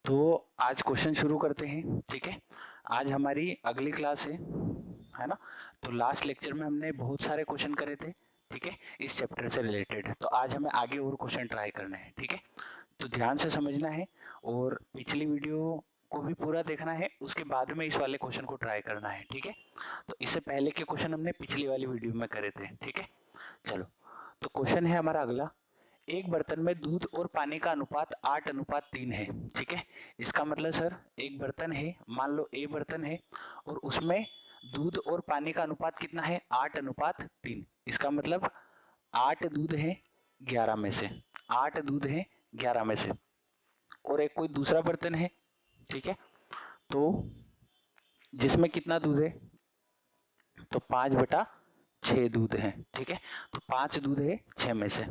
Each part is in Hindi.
तो आज क्वेश्चन शुरू करते हैं। ठीक है, आज हमारी अगली क्लास है ना। तो लास्ट लेक्चर में हमने बहुत सारे क्वेश्चन करे थे, ठीक है, इस चैप्टर से रिलेटेड। तो आज हमें आगे और क्वेश्चन ट्राई करने हैं, ठीक है। तो ध्यान से समझना है और पिछली वीडियो को भी पूरा देखना है, उसके बाद में इस वाले क्वेश्चन को ट्राई करना है, ठीक है। तो इससे पहले के क्वेश्चन हमने पिछली वाली वीडियो में करे थे, ठीक है। चलो, तो क्वेश्चन है हमारा अगला। एक बर्तन में दूध और पानी का अनुपात 8:3 है, ठीक है। इसका मतलब सर, एक बर्तन है, मान लो ए बर्तन है और उसमें दूध और पानी का अनुपात कितना है, 8:3। इसका मतलब 8 दूध है 11 में से, 8 दूध है 11 में से। और एक कोई दूसरा बर्तन है, ठीक है, तो जिसमें कितना दूध है, तो 5/6 दूध है, ठीक है। तो 5 दूध है 6 में से।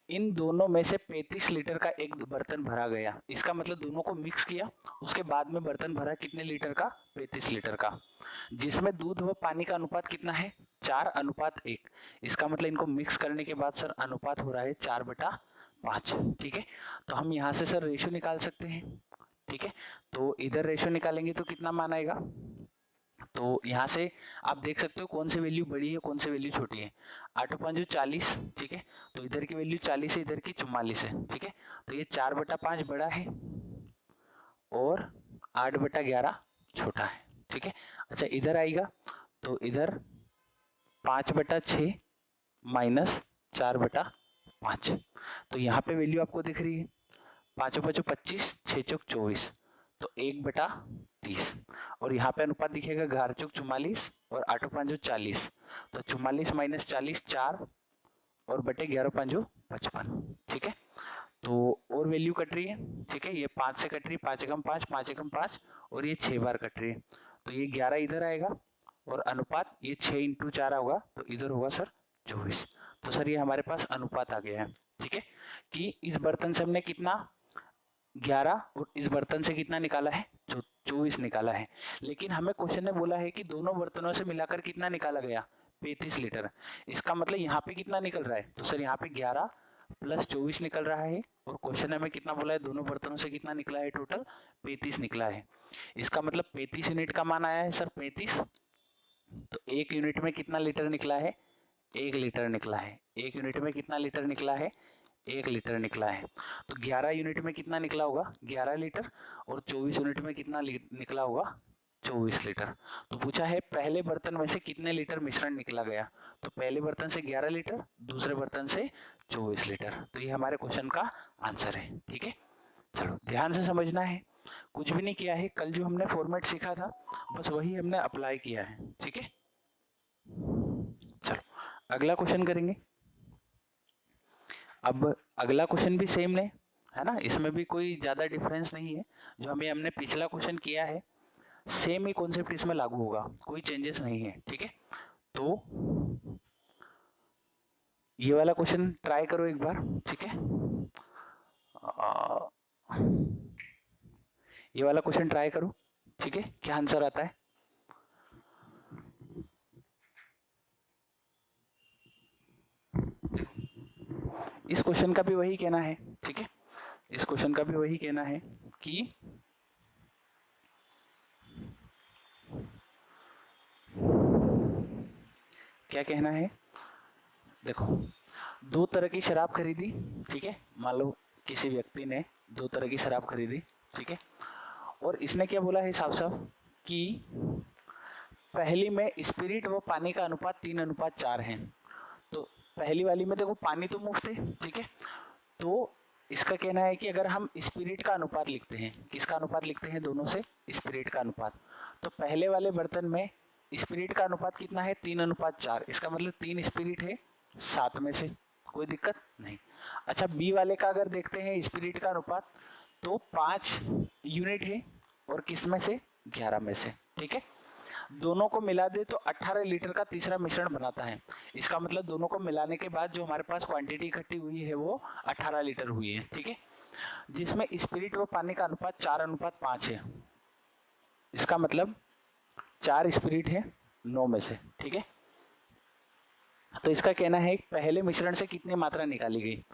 इन दोनों में से 35 लीटर का एक बर्तन भरा गया। इसका मतलब दोनों को मिक्स किया, उसके बाद में बर्तन भरा कितने लीटर का, 35 लीटर का, जिसमें दूध व पानी का अनुपात कितना है, 4:1। इसका मतलब इनको मिक्स करने के बाद सर अनुपात हो रहा है 4/5, ठीक है। तो हम यहाँ से सर रेशियो निकाल सकते हैं, ठीक है। तो इधर रेशियो निकालेंगे तो कितना मान आएगा, तो यहाँ से आप देख सकते हो कौन सी वैल्यू बड़ी है कौन सी वैल्यू छोटी है। 8×5 = 40, ठीक है। तो इधर की वैल्यू 40 है, इधर की 44 है, ठीक है। तो ये 4/5 बड़ा है और 8/11 छोटा है, ठीक है। अच्छा, इधर आएगा तो इधर 5/6 माइनस 4/5। तो यहाँ पे वैल्यू आपको दिख रही है, 5×5 = 25, 6×4 = 24, तो 1/30। और यहाँ पे अनुपात दिखेगा 11×4 = 44 और 8×5 = 40, तो 44 माइनस 40 4 और बटे 11×5 = 55, ठीक है। तो और वैल्यू कट रही है, ठीक है, ये 5 से कट रही है, 5×5 5×5 और ये 6 बार कट रही है, तो ये 11 इधर आएगा और अनुपात ये 6×4 होगा, तो इधर होगा सर 24। तो सर ये हमारे पास अनुपात आ गया है, ठीक है, कि इस बर्तन से हमने कितना 11 और इस बर्तन से कितना निकाला है, 24 निकाला है। लेकिन हमें क्वेश्चन ने बोला है कि दोनों बर्तनों से मिलाकर कितना निकाला गया, 35 लीटर। इसका मतलब यहाँ पे कितना निकल रहा है, तो सर यहाँ पे 11 + 24 निकल रहा है। और क्वेश्चन ने हमें कितना बोला है, दोनों बर्तनों से कितना निकला है, टोटल 35 निकला है। इसका मतलब 35 यूनिट का मान आया है सर 35। तो एक यूनिट में कितना लीटर निकला है, 1 लीटर निकला है। एक यूनिट में कितना लीटर निकला है, 1 लीटर निकला है। तो 11 यूनिट में कितना निकला होगा, 11 लीटर। और 24 यूनिट में कितना निकला होगा, 24 लीटर। तो पूछा है पहले बर्तन में से कितने लीटर मिश्रण निकला गया, तो पहले बर्तन से 11 लीटर, दूसरे बर्तन से 24 लीटर। तो ये हमारे क्वेश्चन का आंसर है, ठीक है। चलो ध्यान से समझना है, कुछ भी नहीं किया है, कल जो हमने फॉर्मेट सीखा था बस वही हमने अप्लाई किया है, ठीक है। चलो अगला क्वेश्चन करेंगे। अब अगला क्वेश्चन भी सेम है ना, इसमें भी कोई ज़्यादा डिफरेंस नहीं है। जो हमें हमने पिछला क्वेश्चन किया है सेम ही कॉन्सेप्ट इसमें लागू होगा, कोई चेंजेस नहीं है, ठीक है। तो ये वाला क्वेश्चन ट्राई करो एक बार, ठीक है। ये वाला क्वेश्चन ट्राई करो, ठीक है, क्या आंसर आता है। इस क्वेश्चन का भी वही कहना है, ठीक है, इस क्वेश्चन का भी वही कहना है कि क्या कहना है, देखो, 2 तरह की शराब खरीदी, ठीक है। मान लो किसी व्यक्ति ने 2 तरह की शराब खरीदी, ठीक है। और इसने क्या बोला है साफ साफ कि पहली में स्पिरिट व पानी का अनुपात 3:4 है। तो पहली वाली में देखो पानी तो मुफ्त है, ठीक है। तो इसका कहना है कि अगर हम स्पिरिट का अनुपात लिखते हैं, किसका अनुपात लिखते हैं, दोनों से स्पिरिट का अनुपात, तो पहले वाले बर्तन में स्पिरिट का अनुपात कितना है, 3:4। इसका मतलब 3 स्पिरिट है 7 में से, कोई दिक्कत नहीं। अच्छा, बी वाले का अगर देखते हैं स्पिरिट का अनुपात, तो 5 यूनिट है और किस में से, 11 में से, ठीक है। दोनों को मिला दे तो 18 लीटर का तीसरा मिश्रण बनाता है। इसका मतलब दोनों को मिलाने के बाद जो हमारे पास क्वांटिटी इकट्ठी हुई है वो 18 लीटर हुई है, ठीक है। जिसमें स्पिरिट व पानी का अनुपात 4:5 है। इसका मतलब 4 स्पिरिट है 9 में से, ठीक है। तो इसका कहना है पहले मिश्रण से कितनी मात्रा निकाली गई,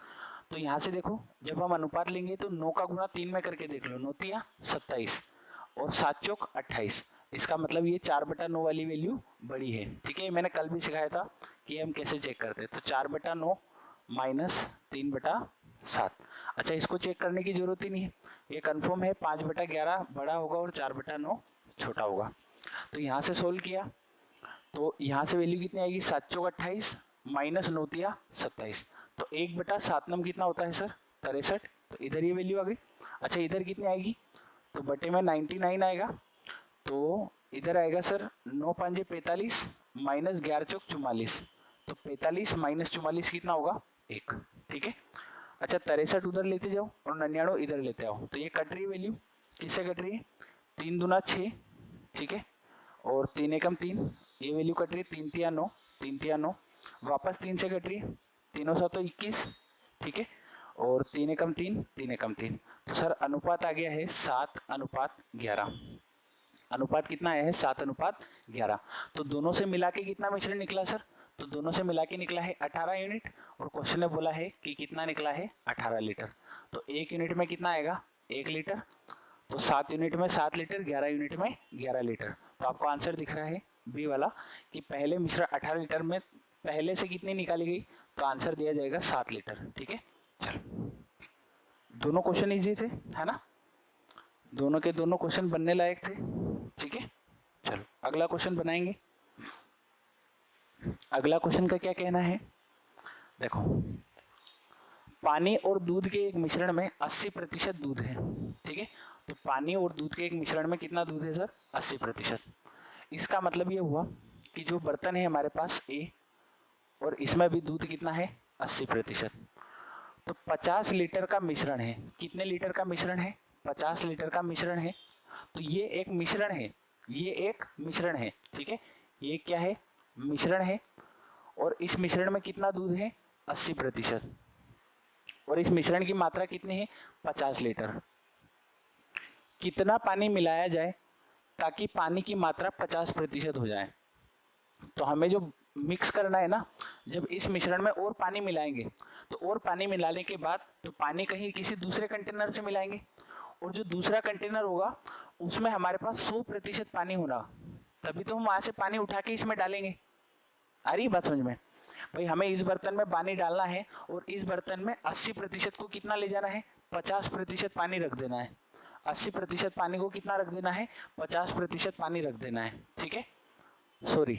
तो यहाँ से देखो जब हम अनुपात लेंगे तो 9 का गुणा 3 में करके देख लो, 9 तिया 27 और 7 चौक 28। इसका मतलब ये 4/9 वाली वैल्यू बड़ी है। ठीक है, मैंने कल भी सिखाया था कि हम कैसे चेक करते हैं। तो 4/9 माइनस 3/7। अच्छा, इसको चेक करने की जरूरत ही नहीं है, ये कन्फर्म है 5/11 बड़ा होगा और 4/9 छोटा होगा। तो यहाँ से सोल्व किया तो यहाँ से वैल्यू कितनी आएगी, 7 चौक 28 माइनस 9 तिया 27। तो 1/7 कितना होता है सर, 63। तो इधर ये वैल्यू आ गई। अच्छा, इधर कितनी आएगी, तो बटे में 99 आएगा। तो इधर आएगा सर 9 5 45 माइनस 11 चौक 44। तो 45 माइनस 44 कितना होगा, 1। ठीक है। अच्छा, 63 उधर लेते जाओ और 99 इधर लेते आओ, तो ये कट रही है वैल्यू। किससे कट रही है, 3 दूना 6, ठीक है, और 3 एकम 3, ये वैल्यू कट रही है 3 तिया 9, 3 तिया 9, वापस 3 से कट रही है, 3 7 21, ठीक है, और 3 एकम 3, 3 एकम 3। तो सर अनुपात आ गया है 7/11। अनुपात कितना आया है, 7/11। तो दोनों से मिला के कितना मिश्रण निकला सर, तो दोनों से मिला के निकला है 18 यूनिट, और क्वेश्चन ने बोला है कि कितना निकला है, 18 लीटर। तो 1 यूनिट में कितना आएगा, 1 लीटर। तो 7 यूनिट में 7 लीटर, 11 यूनिट में 11 लीटर। तो आपको आंसर दिख रहा है बी वाला कि पहले मिश्रण 18 लीटर में पहले से कितनी निकाली गई, तो आंसर दिया जाएगा 7 लीटर। ठीक है, चलो दोनों क्वेश्चन इजी थे, है ना, दोनों के दोनों क्वेश्चन बनने लायक थे। ठीक है, चलो अगला क्वेश्चन बनाएंगे। अगला क्वेश्चन का क्या कहना है, देखो पानी और दूध के एक मिश्रण में 80% दूध है। ठीक है, तो पानी और दूध के एक मिश्रण में कितना दूध है सर, 80%। इसका मतलब ये हुआ कि जो बर्तन है हमारे पास ए, और इसमें भी दूध कितना है, 80%। तो 50 लीटर का मिश्रण है। कितने लीटर का मिश्रण है, 50 लीटर का मिश्रण है। तो ये एक मिश्रण है, ये एक मिश्रण है। ठीक है, ये क्या है, मिश्रण है, और इस मिश्रण में कितना दूध है, 80%, और इस मिश्रण की मात्रा कितनी है, 50 लीटर। कितना पानी मिलाया जाए ताकि पानी की मात्रा 50% हो जाए। तो हमें जो मिक्स करना है ना, जब इस मिश्रण में और पानी मिलाएंगे तो और पानी मिलाने के बाद तो पानी कहीं किसी दूसरे कंटेनर से मिलाएंगे, और जो दूसरा कंटेनर होगा उसमें हमारे पास 100% पानी होना, तभी तो हम वहाँ से पानी उठा के इसमें डालेंगे। आ रही बात समझ में, भाई हमें इस बर्तन में पानी डालना है और इस बर्तन में 80% को कितना ले जाना है, 50% पानी रख देना है। 80% पानी को कितना रख देना है, 50% पानी रख देना है। ठीक है, सॉरी,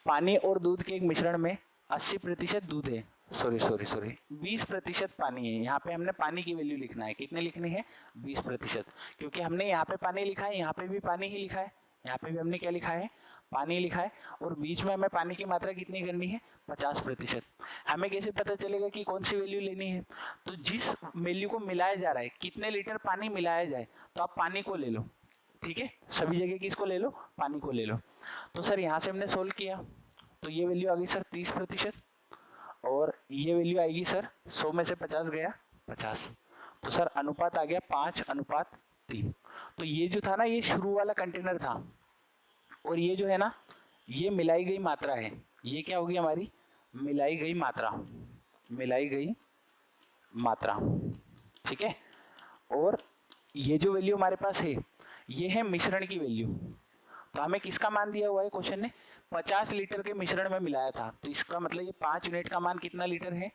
पानी और दूध के एक मिश्रण में 80% दूध है, सॉरी 20% पानी है। यहाँ पे हमने पानी की वैल्यू लिखना है, कितने लिखनी है, 20%, क्योंकि हमने यहाँ पे पानी लिखा है, यहाँ पे भी पानी ही लिखा है, यहाँ पे भी हमने क्या लिखा है, पानी लिखा है, और बीच में हमें पानी की मात्रा कितनी करनी है, 50%। हमें कैसे पता चलेगा कि कौन सी वैल्यू लेनी है, तो जिस वैल्यू को मिलाया जा रहा है, कितने लीटर पानी मिलाया जाए, तो आप पानी को ले लो। ठीक है, सभी जगह किसको ले लो, पानी को ले लो। तो सर यहाँ से हमने सोल्व किया तो ये वैल्यू आ गई सर 30%, और ये वैल्यू आएगी सर 100 में से 50 गया 50। तो सर अनुपात आ गया 5/3। तो ये जो था ना, ये शुरू वाला कंटेनर था, और ये जो है ना, ये मिलाई गई मात्रा है। ये क्या होगी हमारी, मिलाई गई मात्रा, मिलाई गई मात्रा। ठीक है, और ये जो वैल्यू हमारे पास है, ये है मिश्रण की वैल्यू। तो हमें किसका मान दिया हुआ है, क्वेश्चन ने 50 लीटर के मिश्रण में मिलाया था, तो इसका मतलब ये 5 यूनिट का मान कितना लीटर है,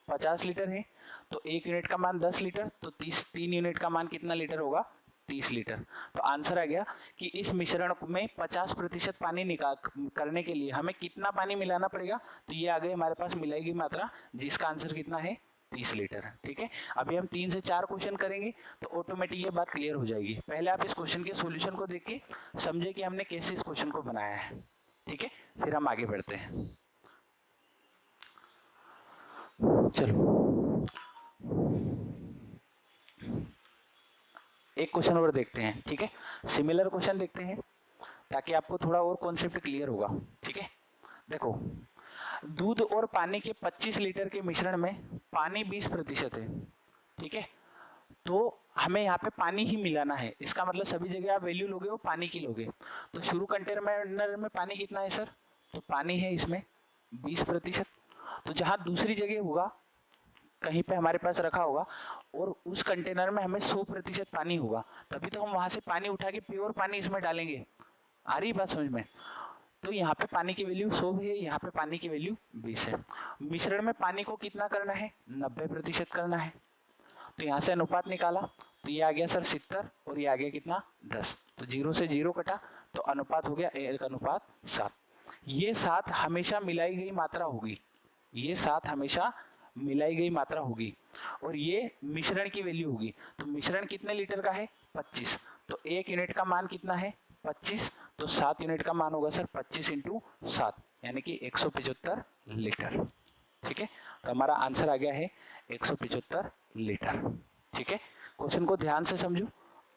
50 लीटर है। तो 1 यूनिट का मान 10 लीटर, तो 3 यूनिट का मान कितना लीटर होगा, 30 लीटर। तो आंसर आ गया कि इस मिश्रण में 50% पानी निकाल करने के लिए हमें कितना पानी मिलाना पड़ेगा, तो ये आ गई हमारे पास मिलाई गई मात्रा, जिसका आंसर कितना है, 30 लीटर। ठीक है, अभी हम 3 से 4 क्वेश्चन करेंगे तो ऑटोमेटिक ये बात क्लियर हो जाएगी। पहले आप इस क्वेश्चन के सॉल्यूशन को देख के समझे कि हमने कैसे इस क्वेश्चन को बनाया है। ठीक है, फिर हम आगे बढ़ते हैं। चलो एक क्वेश्चन और देखते हैं। ठीक है, सिमिलर क्वेश्चन देखते हैं ताकि आपको थोड़ा और कॉन्सेप्ट क्लियर होगा। ठीक है, देखो दूध और पानी के 25 लीटर के मिश्रण में पानी 20% है। ठीक है, तो हमें यहाँ पे पानी ही मिलाना है, इसका मतलब सभी जगह आप वैल्यू लोगे वो पानी की लोगे। तो शुरू कंटेनर में पानी कितना है सर, तो पानी है इसमें 20%। तो जहाँ दूसरी जगह होगा कहीं पे हमारे पास रखा होगा और उस कंटेनर में हमें 100% पानी होगा, तभी तो हम वहां से पानी उठा के प्योर पानी इसमें डालेंगे। आ रही बात समझ में? तो यहाँ पे पानी की वैल्यू 100 है, यहाँ पे पानी की वैल्यू 20 है। मिश्रण में पानी को कितना करना है? 90% करना है। तो यहाँ से अनुपात निकाला तो ये आ गया सर 70 और ये आ गया कितना? 10। तो 0 से 0 कटा तो अनुपात हो गया 1:7। ये 7 हमेशा मिलाई गई मात्रा होगी, ये 7 हमेशा मिलाई गई मात्रा होगी और ये मिश्रण की वैल्यू होगी। तो मिश्रण कितने लीटर का है? 25। तो 1 यूनिट का मान कितना है? 25। तो 7 यूनिट का मान होगा सर 25 × 7 यानी कि 175 लीटर। ठीक है, तो हमारा आंसर आ गया है 175 लीटर। ठीक है, क्वेश्चन को ध्यान से समझो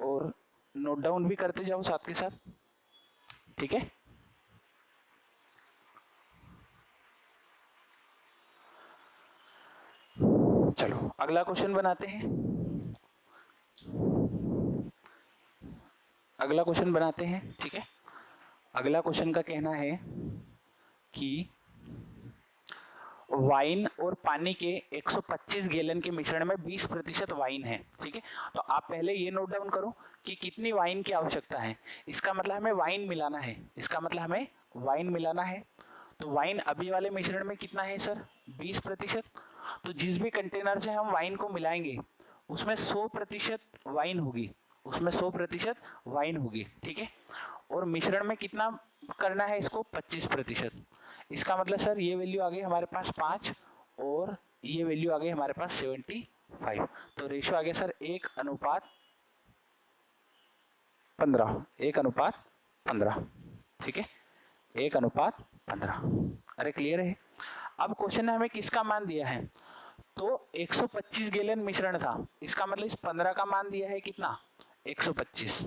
और नोट डाउन भी करते जाओ साथ के साथ। ठीक है, चलो अगला क्वेश्चन बनाते हैं। अगला क्वेश्चन बनाते हैं। ठीक है, अगला क्वेश्चन का कहना है कि वाइन और पानी के 125 गैलन के मिश्रण में 20% वाइन है। ठीक है, तो आप पहले ये नोट डाउन करो कि कितनी वाइन की आवश्यकता है। इसका मतलब हमें वाइन मिलाना है, इसका मतलब हमें वाइन मिलाना है। तो वाइन अभी वाले मिश्रण में कितना है सर? 20%। तो जिस भी कंटेनर से हम वाइन को मिलाएंगे उसमें 100% वाइन होगी, उसमें 100% वाइन होगी। ठीक है, और मिश्रण में कितना करना है इसको? 25%। इसका मतलब सर ये वैल्यू आ गई हमारे पास 5 और ये वैल्यू आ गई हमारे पास 75। तो रेशियो आ गया सर 1:15, 1:15। ठीक है, 1:15। अरे क्लियर है? अब क्वेश्चन ने हमें किसका मान दिया है? तो 125 गैलन मिश्रण था, इसका मतलब इस 15 का मान दिया है कितना? 125।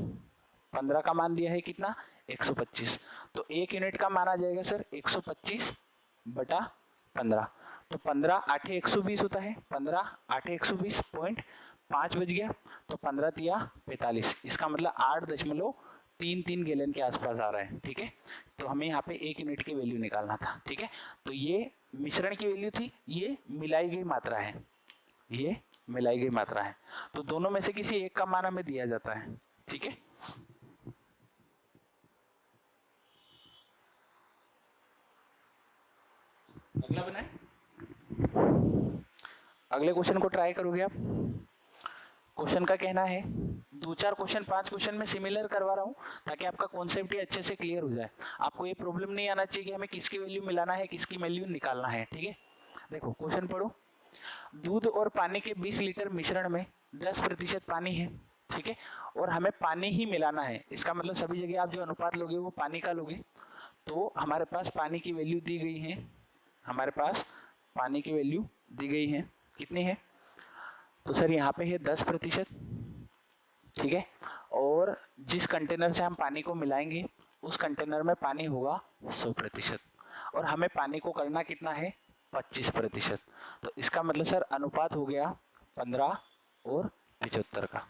15 का मान दिया है कितना? 125। तो 1 यूनिट का मान आ जाएगा सर 125/15। तो 15 8 120 होता है, 15 8 120.5 बज गया। तो 15 तिया 45, इसका मतलब 8.33 गैलन के आसपास आ रहा है। ठीक है, तो हमें यहाँ पे 1 यूनिट की वैल्यू निकालना था। ठीक है, तो ये मिश्रण की वैल्यू थी, ये मिलाई गई मात्रा है, ये मिलाई गई मात्रा है। तो दोनों में से किसी एक का मान हमें दिया जाता है। ठीक है, अगला बनाए, अगले क्वेश्चन को ट्राई करोगे आप। क्वेश्चन का कहना है, 2-4 क्वेश्चन 5 क्वेश्चन में सिमिलर करवा रहा हूँ ताकि आपका कॉन्सेप्ट ही अच्छे से क्लियर हो जाए। आपको ये प्रॉब्लम नहीं आना चाहिए कि हमें किसकी वैल्यू मिलाना है, किसकी वैल्यू निकालना है। ठीक है, देखो क्वेश्चन पढ़ो। दूध और पानी के 20 लीटर मिश्रण में 10% पानी है। ठीक है, और हमें पानी ही मिलाना है, इसका मतलब सभी जगह आप जो अनुपात लोगे वो पानी का लोगे। तो हमारे पास पानी की वैल्यू दी गई है, हमारे पास पानी की वैल्यू दी गई है, कितनी है? तो सर यहाँ पे है 10%। ठीक है, और जिस कंटेनर से हम पानी को मिलाएंगे उस कंटेनर में पानी होगा 100% और हमें पानी को करना कितना है? 25%। तो इसका मतलब सर अनुपात हो गया 15 और 75 का।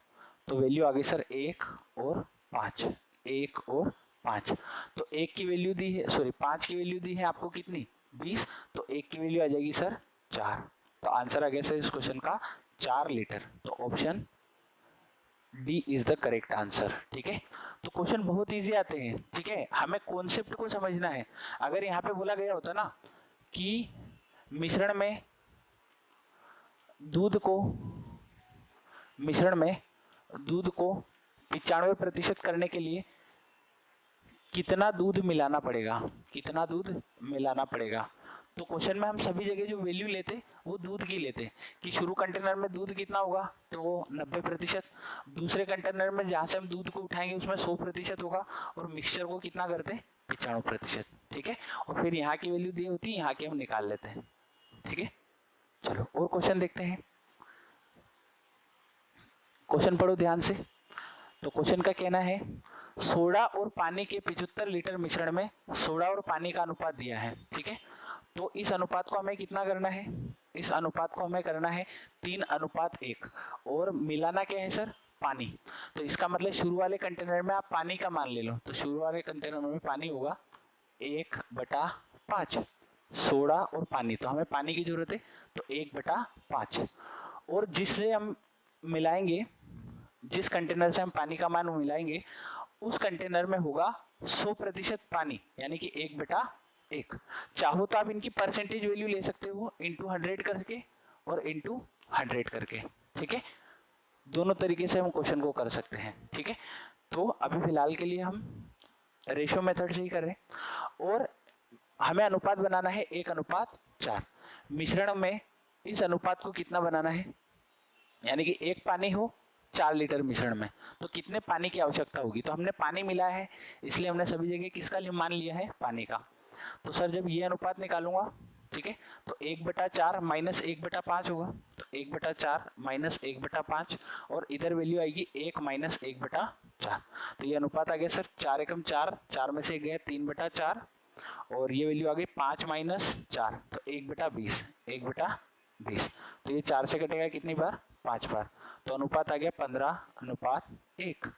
तो वैल्यू आ गई सर 1 और 5, 1 और 5। तो 1 की वैल्यू दी है, सॉरी 5 की वैल्यू दी है आपको कितनी? 20। तो 1 की वैल्यू आ जाएगी सर 4। तो आंसर आ गया सर इस क्वेश्चन का 4 लीटर। तो option D is the correct answer. ठीक है, तो क्वेश्चन बहुत इजी आते हैं। ठीक है, हमें कॉन्सेप्ट को समझना है। अगर यहाँ पे बोला गया होता ना कि मिश्रण में दूध को 95% करने के लिए कितना दूध मिलाना पड़ेगा, कितना दूध मिलाना पड़ेगा, तो क्वेश्चन में हम सभी जगह जो वैल्यू लेते वो दूध की लेते कि शुरू कंटेनर में दूध कितना होगा? तो 90%। दूसरे कंटेनर में जहाँ से हम दूध को उठाएंगे उसमें 100% होगा और मिक्सचर को कितना करते? 95%। ठीक है, और फिर यहाँ की वैल्यू दी होती है, यहाँ की हम निकाल लेते हैं। ठीक है, चलो और क्वेश्चन देखते हैं। क्वेश्चन पढ़ो ध्यान से। तो क्वेश्चन का कहना है, सोडा और पानी के 75 लीटर मिश्रण में सोडा और पानी का अनुपात दिया है। ठीक है, तो इस अनुपात को हमें कितना करना है? इस अनुपात को हमें करना है 3:1 और मिलाना क्या है सर? पानी। तो इसका मतलब शुरू वाले कंटेनर में आप पानी का मान ले लो। तो शुरू वाले कंटेनर में पानी होगा 1/5। सोडा और पानी, तो हमें पानी की जरूरत है, तो 1/5। और जिससे हम मिलाएंगे, जिस कंटेनर से हम पानी का मान मिलाएंगे उस कंटेनर में होगा 100% पानी, यानी कि 1/1। चाहो तो आप इनकी परसेंटेज वैल्यू ले सकते हो इंटू 100 करके और इंटू 100 करके, ठीक है। दोनों तरीके से हम क्वेश्चन को कर सकते हैं, ठीक है। तो अभी फिलहाल के लिए हम रेशियो मेथड से ही कर रहे हैं। और हमें अनुपात बनाना है 1:4। मिश्रण में इस अनुपात को कितना बनाना है, यानी कि 1 पानी हो 4 लीटर मिश्रण में, तो कितने पानी की आवश्यकता होगी। तो हमने पानी मिला है, इसलिए हमने सभी जगह किसका मान लिया है, पानी का। तो सर जब ये अनुपात निकालूंगा, ठीक है, तो 1/4 माइनस 1/5 होगा, तो 1/4 माइनस 1/5, और इधर वैल्यू आएगी 1 माइनस 1/4। तो ये अनुपात आ गया सर 4 एकम 4, 4 में से गया 3/4, और ये वैल्यू आ गई 5 माइनस 4, तो 1/20, 1/20। तो ये 4 से कटेगा कितनी बार, 5 बार, तो अनुपात आ गया 15:1।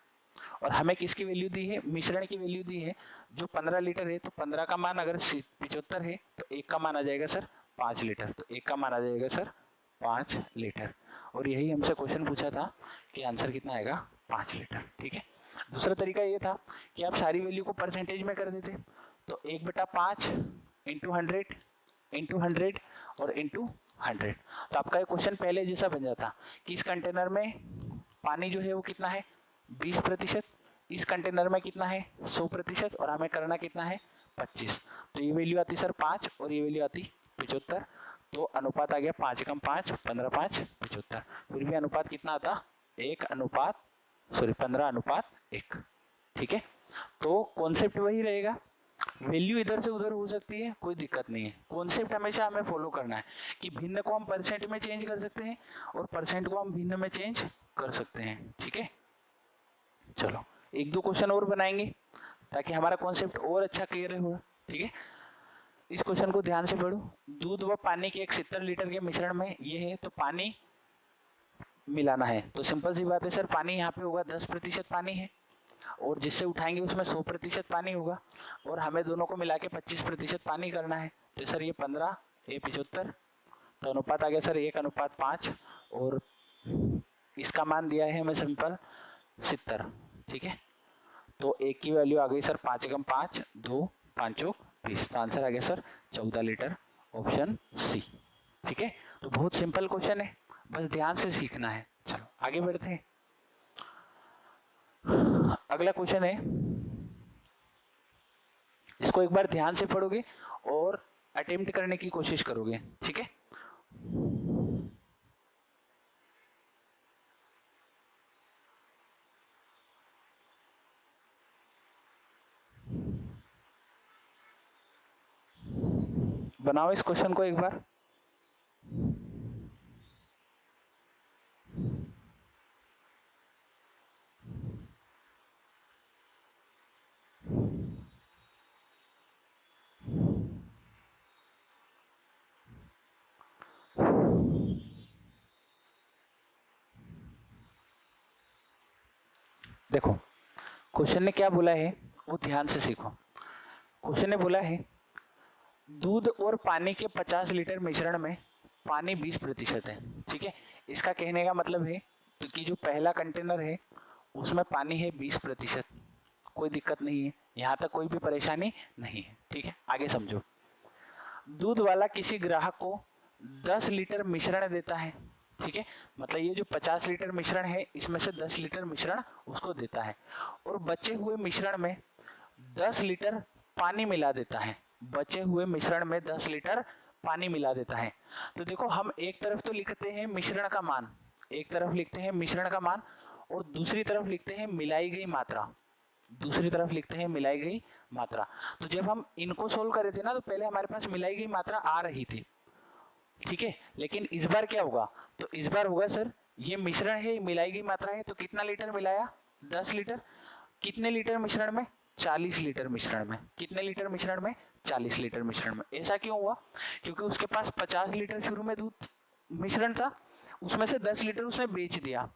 और हमें किसकी वैल्यू दी है, मिश्रण की वैल्यू दी है, जो 15 लीटर है, तो 15 का मान अगर 75 है तो 1 का मान आ जाएगा सर 5 लीटर, तो 1 का मान आ जाएगा सर 5 लीटर। और यही हमसे क्वेश्चन पूछा था कि आंसर कितना आएगा, 5 लीटर, ठीक है। दूसरा तरीका ये था कि आप सारी वैल्यू को परसेंटेज में कर देते, तो 1/5 इंटू 100 और इंटू 100। तो आपका ये क्वेश्चन पहले जैसा बन जाता कि इस कंटेनर में पानी जो है वो कितना है, 20%, इस कंटेनर में कितना है, 100%, और हमें करना कितना है, 25। तो ये वैल्यू आती सर 5 और ये वैल्यू आती 75। तो अनुपात आ गया 5 एकम 5, 15, 5, 75। फिर भी अनुपात कितना आता, 15:1, ठीक है। तो कॉन्सेप्ट वही रहेगा, वैल्यू इधर से उधर हो सकती है, कोई दिक्कत नहीं है। कॉन्सेप्ट हमेशा हमें फॉलो करना है कि भिन्न को हम परसेंट में चेंज कर सकते हैं और परसेंट को हम भिन्न में चेंज कर सकते हैं, ठीक है। चलो 1-2 क्वेश्चन और बनाएंगे ताकि हमारा कॉन्सेप्ट और अच्छा क्लियर हो, ठीक है। इस क्वेश्चन को ध्यान से पढ़ो। दूध व पानी के एक 70 लीटर के मिश्रण में ये है, तो पानी मिलाना है, तो सिंपल सी बात है सर, पानी यहाँ पे होगा 10% पानी है, और जिससे उठाएंगे उसमें 100% पानी होगा, और हमें दोनों को मिला के 25% पानी करना है। तो सर ये 15, ये 75, तो अनुपात आ गया सर 1:5, और इसका मान दिया है हमें सिंपल 70, ठीक है। तो एक की वैल्यू आ गई सर 5 एकम 5, 2, 5 चौक 20, तो आंसर आ गया सर 14 लीटर, ऑप्शन सी, ठीक है। तो बहुत सिंपल क्वेश्चन है, बस ध्यान से सीखना है। चलो आगे बढ़ते हैं। अगला क्वेश्चन है, इसको एक बार ध्यान से पढ़ोगे और अटेम्प्ट करने की कोशिश करोगे, ठीक है। बनाओ इस क्वेश्चन को एक बार। देखो क्वेश्चन ने क्या बोला है वो ध्यान से सीखो। क्वेश्चन ने बोला है दूध और पानी के 50 लीटर मिश्रण में पानी 20% है, ठीक है। इसका कहने का मतलब है कि जो पहला कंटेनर है उसमें पानी है 20%, कोई दिक्कत नहीं है, यहाँ तक कोई भी परेशानी नहीं है, ठीक है। आगे समझो, दूध वाला किसी ग्राहक को 10 लीटर मिश्रण देता है, ठीक है। मतलब ये जो 50 लीटर मिश्रण है इसमें से 10 लीटर मिश्रण उसको देता है, और बचे हुए मिश्रण में 10 लीटर पानी मिला देता है, बचे हुए मिश्रण में 10 लीटर पानी मिला देता है। तो देखो हम एक तरफ तो लिखते हैं मिश्रण का मान, एक तरफ लिखते हैं मिश्रण का मान, और दूसरी तरफ लिखते हैं मिलाई गई मात्रा, दूसरी तरफ लिखते हैं मिलाई गई मात्रा। तो जब हम इनको सोल्व कर रहे थे ना, तो पहले हमारे पास मिलाई गई मात्रा आ रही थी, ठीक है। लेकिन इस बार क्या होगा, तो इस बार होगा सर ये मिश्रण है, मिलाई गई मात्रा है, तो कितना लीटर मिलाया, 10 लीटर। कितने लीटर मिश्रण में, 40 लीटर मिश्रण में। कितने लीटर मिश्रण में, 40 लीटर मिश्रण में। ऐसा क्यों हुआ, क्योंकि उसके पास 50 लीटर शुरू में दूध मिश्रण था, उसमें से 10 लीटर उसने बेच दिया,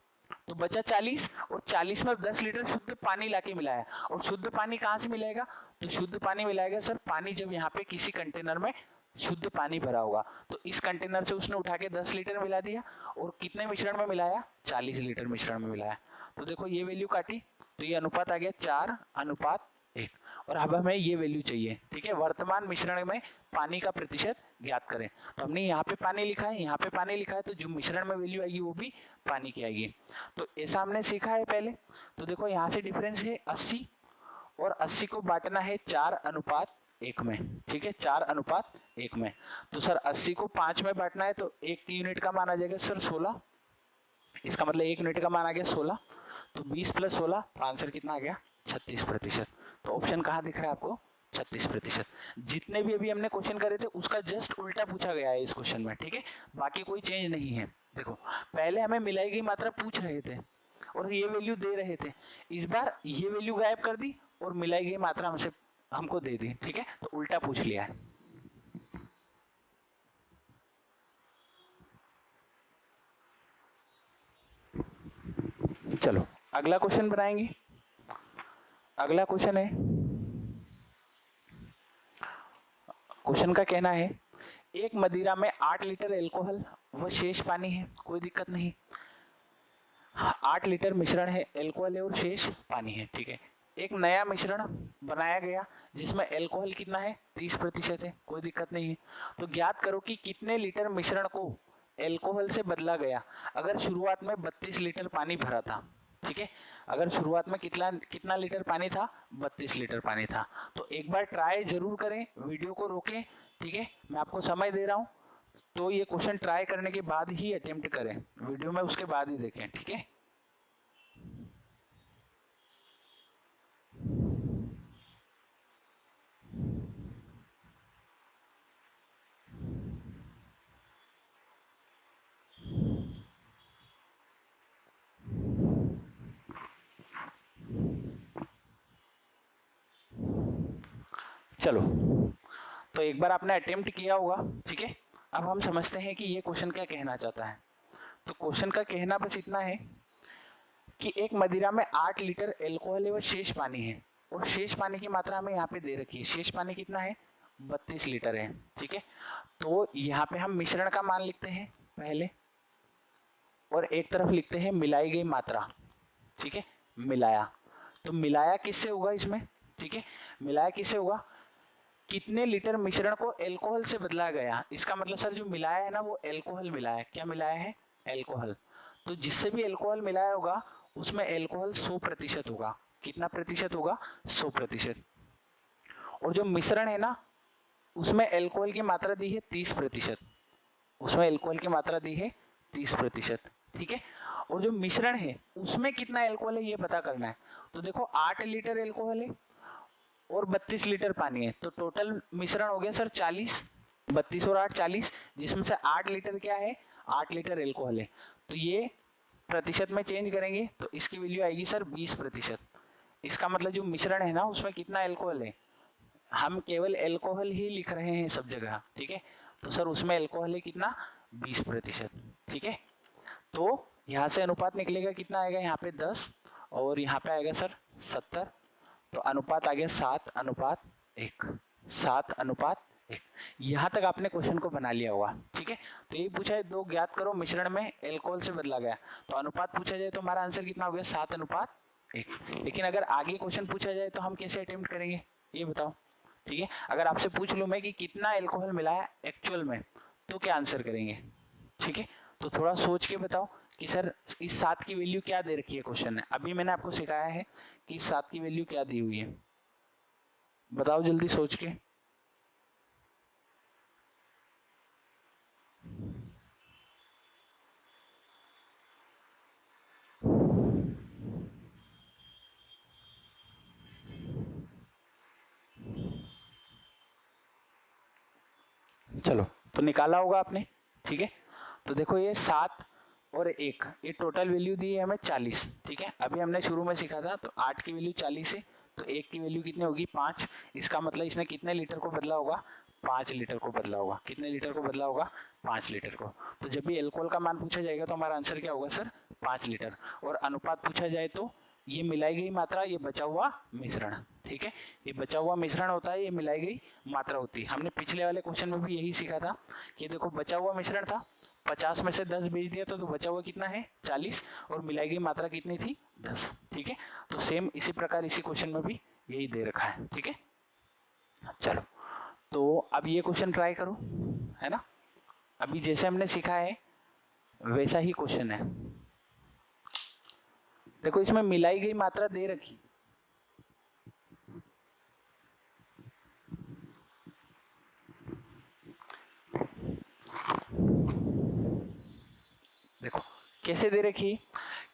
तो बचा 40, और 40 में 10 लीटर शुद्ध पानी लाके मिलाया। और शुद्ध पानी कहाँ से मिलेगा, तो शुद्ध पानी मिलाएगा सर, पानी जब यहाँ पे किसी कंटेनर में शुद्ध पानी भरा होगा। तो इस कंटेनर से उसने उठा के 10 लीटर मिला दिया और कितने मिश्रण में मिलाया, 40 लीटर मिश्रण में मिलाया। तो देखो ये वैल्यू काटी तो ये अनुपात आ गया 4:1 और अब हमें ये वैल्यू चाहिए, ठीक है, वर्तमान मिश्रण में पानी का प्रतिशत ज्ञात करें। तो हमने यहाँ पे पानी लिखा है, यहाँ पे पानी लिखा है, तो जो मिश्रण में वैल्यू आएगी वो भी पानी की आएगी। तो ऐसा हमने सीखा है पहले। तो देखो यहाँ से डिफरेंस है 80 और 80 को बांटना है 4:1 में, ठीक है, 4:1 में। तो सर 80 को 5 में बांटना है तो 1 यूनिट का मान आ जाएगा सर 16, इसका मतलब 1 यूनिट का मान आ गया 16। तो 20 + 16 तो आंसर कितना आ गया, 36%। तो ऑप्शन कहाँ दिख रहा है आपको, 36%। जितने भी अभी हमने क्वेश्चन करे थे उसका जस्ट उल्टा पूछा गया है इस क्वेश्चन में, ठीक है, बाकी कोई चेंज नहीं है। देखो पहले हमें मिलाई गई मात्रा पूछ रहे थे और ये वैल्यू दे रहे थे, इस बार ये वैल्यू गायब कर दी और मिलाई गई मात्रा हमको दे दी, ठीक है, तो उल्टा पूछ लिया है। चलो अगला क्वेश्चन बनाएंगे। अगला क्वेश्चन है, क्वेश्चन का कहना है एक मदिरा में 8 लीटर एल्कोहल व शेष पानी है, कोई दिक्कत नहीं। 8 लीटर मिश्रण है, एल्कोहल है और शेष पानी है, ठीक है। एक नया मिश्रण बनाया गया जिसमें एल्कोहल कितना है, 30% है, कोई दिक्कत नहीं है। तो ज्ञात करो कि कितने लीटर मिश्रण को एल्कोहल से बदला गया अगर शुरुआत में 32 लीटर पानी भरा था, ठीक है। अगर शुरुआत में कितना लीटर पानी था, 32 लीटर पानी था। तो एक बार ट्राई जरूर करें, वीडियो को रोकें, ठीक है, मैं आपको समय दे रहा हूँ। तो ये क्वेश्चन ट्राई करने के बाद ही अटेम्प्ट करें, वीडियो में उसके बाद ही देखें, ठीक है। चलो तो एक बार आपने अटेम्प्ट किया होगा, ठीक है। अब हम समझते हैं कि ये क्वेश्चन क्या कहना चाहता है। तो क्वेश्चन का कहना बस इतना है कि एक मदिरा में 8 लीटर एल्कोहल है व शेष पानी है और शेष पानी की मात्रा हमें यहाँ पे दे रखी है। शेष पानी कितना है, 32 लीटर है, ठीक है। तो यहाँ पे हम मिश्रण का मान लिखते हैं पहले और एक तरफ लिखते हैं मिलाई गई मात्रा, ठीक है, मिलाया। तो मिलाया किससे होगा इसमें, ठीक है, मिलाया किससे होगा, कितने लीटर मिश्रण को एल्कोहल से बदला गया। इसका मतलब सर जो मिलाया है ना वो एल्कोहल मिलाया है, क्या मिलाया है, एल्कोहल। तो जिससे भी एल्कोहल मिलाया होगा उसमें एल्कोहल 100% होगा। कितना प्रतिशत होगा, 100%। और जो मिश्रण है ना उसमें एल्कोहल की मात्रा दी है 30%, उसमें एल्कोहल की मात्रा दी है 30%, ठीक है। और जो मिश्रण है उसमें कितना एल्कोहल है ये पता करना है। तो देखो 8 लीटर एल्कोहल है और 32 लीटर पानी है, तो टोटल मिश्रण हो गया सर 40, 32 और 8 40, जिसमें से 8 लीटर क्या है, 8 लीटर एल्कोहल है। तो ये प्रतिशत में चेंज करेंगे तो इसकी वैल्यू आएगी सर 20%। इसका मतलब जो मिश्रण है ना उसमें कितना एल्कोहल है, हम केवल एल्कोहल ही लिख रहे हैं सब जगह, ठीक है। तो सर उसमें एल्कोहल है कितना, 20%, ठीक है। तो यहाँ से अनुपात निकलेगा कितना आएगा, यहाँ पे 10 और यहाँ पे आएगा सर 70। तो अनुपात आ गया 7:1, 7:1। यहाँ तक आपने क्वेश्चन को बना लिया होगा, ठीक है। तो यही पूछा है, दो ज्ञात करो मिश्रण में एल्कोहल से बदला गया। तो अनुपात पूछा जाए तो हमारा आंसर कितना हो गया, 7:1। लेकिन अगर आगे क्वेश्चन पूछा जाए तो हम कैसे अटेम्प्ट करेंगे ये बताओ, ठीक है। अगर आपसे पूछ लूँ मैं कि कितना एल्कोहल मिलाया एक्चुअल में तो क्या आंसर करेंगे, ठीक है। तो थोड़ा सोच के बताओ कि सर इस 7 की वैल्यू क्या दे रखी है क्वेश्चन ने। अभी मैंने आपको सिखाया है कि इस 7 की वैल्यू क्या दी हुई है, बताओ जल्दी सोच के। चलो तो निकाला होगा आपने, ठीक है। तो देखो ये 7 और 1, ये टोटल वैल्यू दी है हमें 40, ठीक है। अभी हमने शुरू में सीखा था, तो 8 की वैल्यू 40 है तो 1 की वैल्यू कितनी होगी, 5। इसका मतलब इसने कितने लीटर को बदला होगा, 5 लीटर को बदला होगा। कितने लीटर को बदला होगा, 5 लीटर को। तो जब भी एल्कोहल का मान पूछा जाएगा तो हमारा आंसर क्या होगा सर, 5 लीटर। और अनुपात पूछा जाए तो ये मिलाई गई मात्रा, ये बचा हुआ मिश्रण, ठीक है। ये बचा हुआ मिश्रण होता है, ये मिलाई गई मात्रा होती है। हमने पिछले वाले क्वेश्चन में भी यही सीखा था कि देखो बचा हुआ मिश्रण था, 50 में से 10 बेच दिया तो बचा हुआ कितना है 40, और मिलाई गई मात्रा कितनी थी 10, ठीक है। तो सेम इसी प्रकार इसी क्वेश्चन में भी यही दे रखा है, ठीक है। चलो तो अब ये क्वेश्चन ट्राई करो, है ना। अभी जैसे हमने सीखा है वैसा ही क्वेश्चन है। देखो इसमें मिलाई गई मात्रा दे रखी, देखो कैसे दे रखी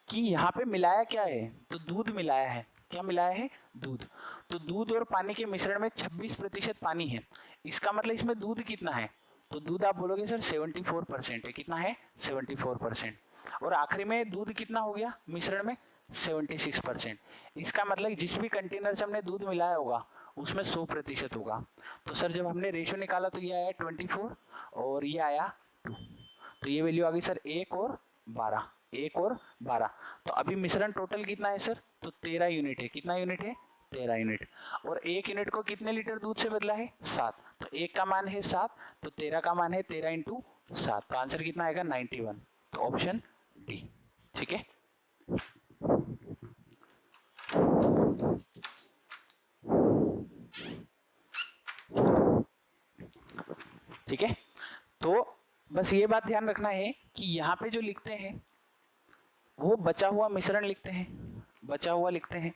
कि यहाँ पे मिलाया क्या है, तो दूध मिलाया है। क्या मिलाया है, दूध। तो दूध और पानी के मिश्रण में 26% पानी है, इसका मतलब इसमें दूध कितना है, तो दूध आप बोलोगे सर 74% है। कितना है 74%। और आखिरी में दूध कितना हो गया मिश्रण में 76%। इसका मतलब जिस भी कंटेनर से हमने दूध मिलाया होगा उसमें 100% होगा। तो सर जब हमने रेशियो निकाला तो ये आया 24 और ये आया 2, तो ये वैल्यू आ गई सर 1 और 12, 1 और 12। तो अभी मिश्रण टोटल कितना है सर, तो 13 यूनिट है। कितना यूनिट है 13 यूनिट। और 1 यूनिट को कितने लीटर दूध से बदला है 7, तो 1 का मान है 7, तो 13 का मान है 13 × 7, तो आंसर कितना आएगा 91। तो ऑप्शन डी, ठीक है। ठीक है, तो बस ये बात ध्यान रखना है कि यहाँ पे जो लिखते हैं वो बचा हुआ मिश्रण लिखते हैं, बचा हुआ लिखते हैं,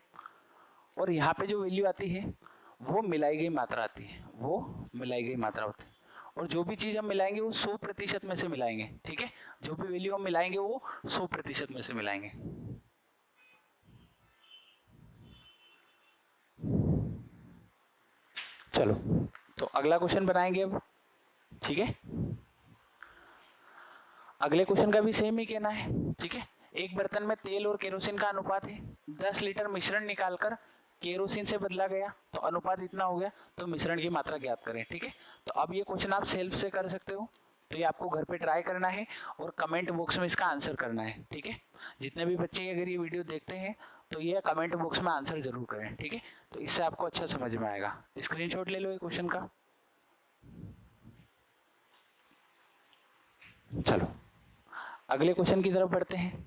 और यहाँ पे जो वैल्यू आती है वो मिलाई गई मात्रा आती है, वो मिलाई गई मात्रा होती है। और जो भी चीज़ हम मिलाएंगे वो 100% में से मिलाएंगे, ठीक है। जो भी वैल्यू हम मिलाएंगे वो 100% में से मिलाएंगे। चलो तो अगला क्वेश्चन बनाएंगे अब, ठीक है। अगले क्वेश्चन का भी सेम ही कहना है, ठीक है। एक बर्तन में तेल और केरोसिन का अनुपात है, 10 लीटर मिश्रण निकालकर केरोसिन से बदला गया तो अनुपात इतना हो गया, तो मिश्रण की मात्रा ज्ञात करें, ठीक है। तो अब ये क्वेश्चन आप सेल्फ से कर सकते हो, तो ये आपको घर पे ट्राई करना है और कमेंट बॉक्स में इसका आंसर करना है, ठीक है। जितने भी बच्चे अगर ये वीडियो देखते हैं तो ये कमेंट बॉक्स में आंसर जरूर करें, ठीक है। तो इससे आपको अच्छा समझ में आएगा। स्क्रीनशॉट ले लो ये क्वेश्चन का। चलो अगले क्वेश्चन की तरफ बढ़ते हैं,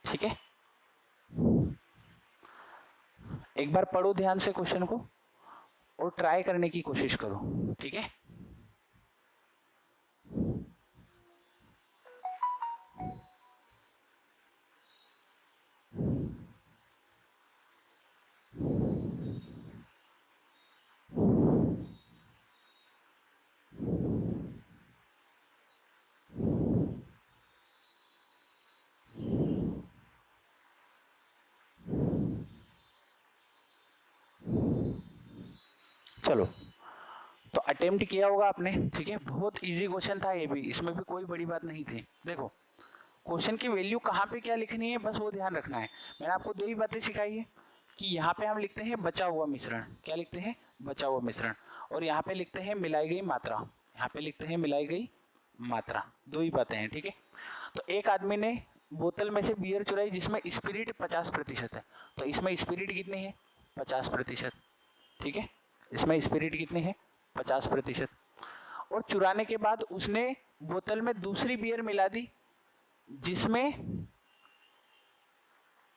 ठीक है। एक बार पढ़ो ध्यान से क्वेश्चन को और ट्राई करने की कोशिश करो, ठीक है। चलो तो अटेम्प्ट किया होगा आपने, ठीक है। बहुत इजी क्वेश्चन था ये भी, इसमें भी कोई बड़ी बात नहीं थी। देखो क्वेश्चन की वैल्यू कहाँ पे क्या लिखनी है, बस वो ध्यान रखना है। मैंने आपको दो ही बातें सिखाई है कि यहाँ पे हम लिखते हैं बचा हुआ मिश्रण, क्या लिखते हैं बचा हुआ मिश्रण, और यहाँ पे लिखते हैं मिलाई गई मात्रा, यहाँ पे लिखते हैं मिलाई गई मात्रा, दो ही बातें हैं, ठीक है। तो एक आदमी ने बोतल में से बियर चुराई जिसमें स्पिरिट 50% है, तो इसमें स्पिरिट कितनी है 50%, ठीक है। इसमें स्पिरिट कितनी है 50%। और चुराने के बाद उसने बोतल में दूसरी बियर मिला दी जिसमें